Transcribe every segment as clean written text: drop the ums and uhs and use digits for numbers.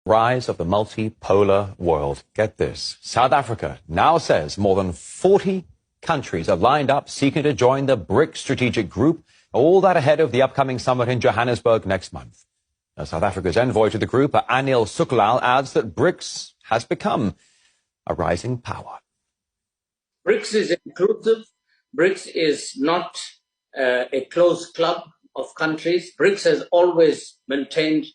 Rise of the multipolar world. Get this. South Africa now says more than 40 countries are lined up seeking to join the BRICS strategic group, all that ahead of the upcoming summit in Johannesburg next month. Now, South Africa's envoy to the group, Anil Suklal, adds that BRICS has become a rising power. BRICS is inclusive. BRICS is not a closed club of countries. BRICS has always maintained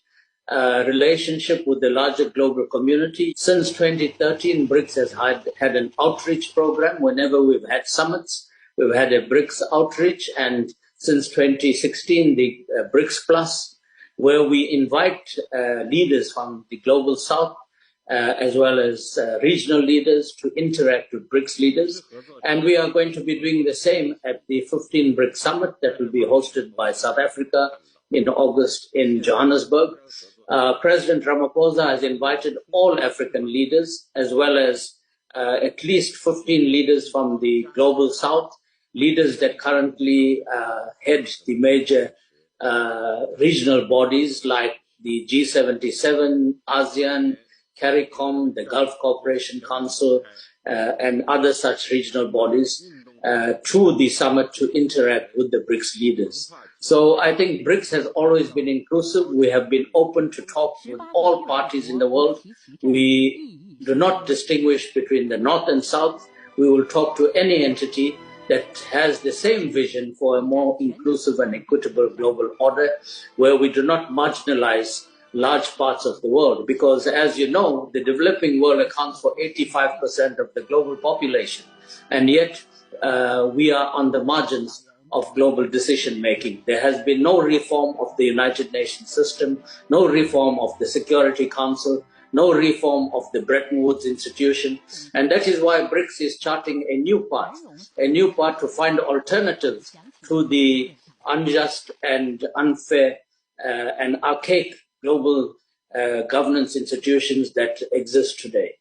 a relationship with the larger global community. Since 2013, BRICS has had an outreach program. Whenever we've had summits, we've had a BRICS outreach. And since 2016, the BRICS Plus, where we invite leaders from the global south, as well as regional leaders to interact with BRICS leaders. And we are going to be doing the same at the 15 BRICS Summit that will be hosted by South Africa in August in Johannesburg. President Ramaphosa has invited all African leaders, as well as at least 15 leaders from the global south, leaders that currently head the major regional bodies like the G77, ASEAN, CARICOM, the Gulf Cooperation Council, and other such regional bodies to the summit to interact with the BRICS leaders. So I think BRICS has always been inclusive. We have been open to talk with all parties in the world. We do not distinguish between the North and South. We will talk to any entity that has the same vision for a more inclusive and equitable global order, where we do not marginalize large parts of the world, because as you know, the developing world accounts for 85% of the global population, and yet we are on the margins of global decision making. There has been no reform of the United Nations system, no reform of the Security Council, no reform of the Bretton Woods institution, and that is why BRICS is charting a new path to find alternatives to the unjust and unfair and archaic global governance institutions that exist today.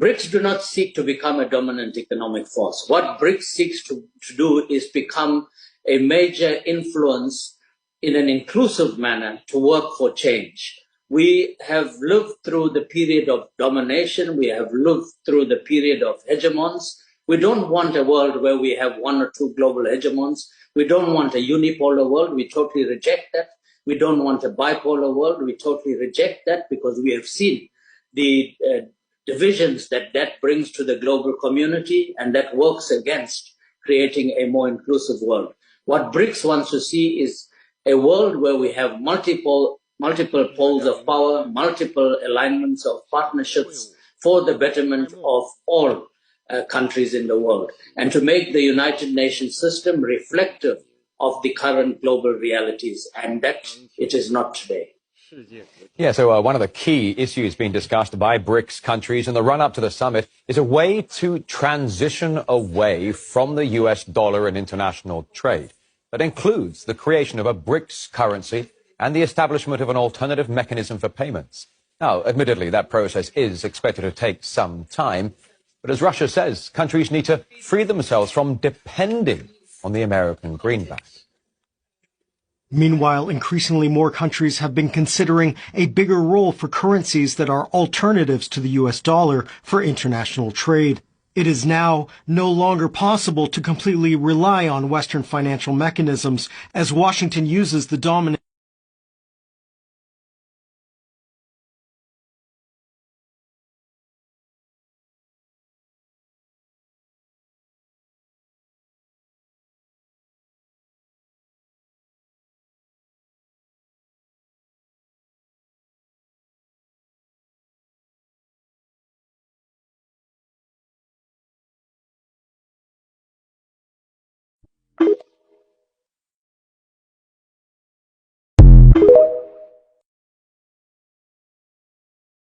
BRICS do not seek to become a dominant economic force. What BRICS seeks to do is become a major influence in an inclusive manner to work for change. We have lived through the period of domination. We have lived through the period of hegemons. We don't want a world where we have one or two global hegemons. We don't want a unipolar world. We totally reject that. We don't want a bipolar world. We totally reject that, because we have seen the divisions that brings to the global community, and that works against creating a more inclusive world. What BRICS wants to see is a world where we have multiple poles of power, multiple alignments of partnerships for the betterment of all countries in the world, and to make the United Nations system reflective of the current global realities, and that it is not today. Yeah, so one of the key issues being discussed by BRICS countries in the run-up to the summit is a way to transition away from the US dollar in international trade. That includes the creation of a BRICS currency and the establishment of an alternative mechanism for payments. Now, admittedly, that process is expected to take some time, but as Russia says, countries need to free themselves from depending on the American greenback. Meanwhile, increasingly more countries have been considering a bigger role for currencies that are alternatives to the US dollar for international trade. It is now no longer possible to completely rely on Western financial mechanisms, as Washington uses the dominant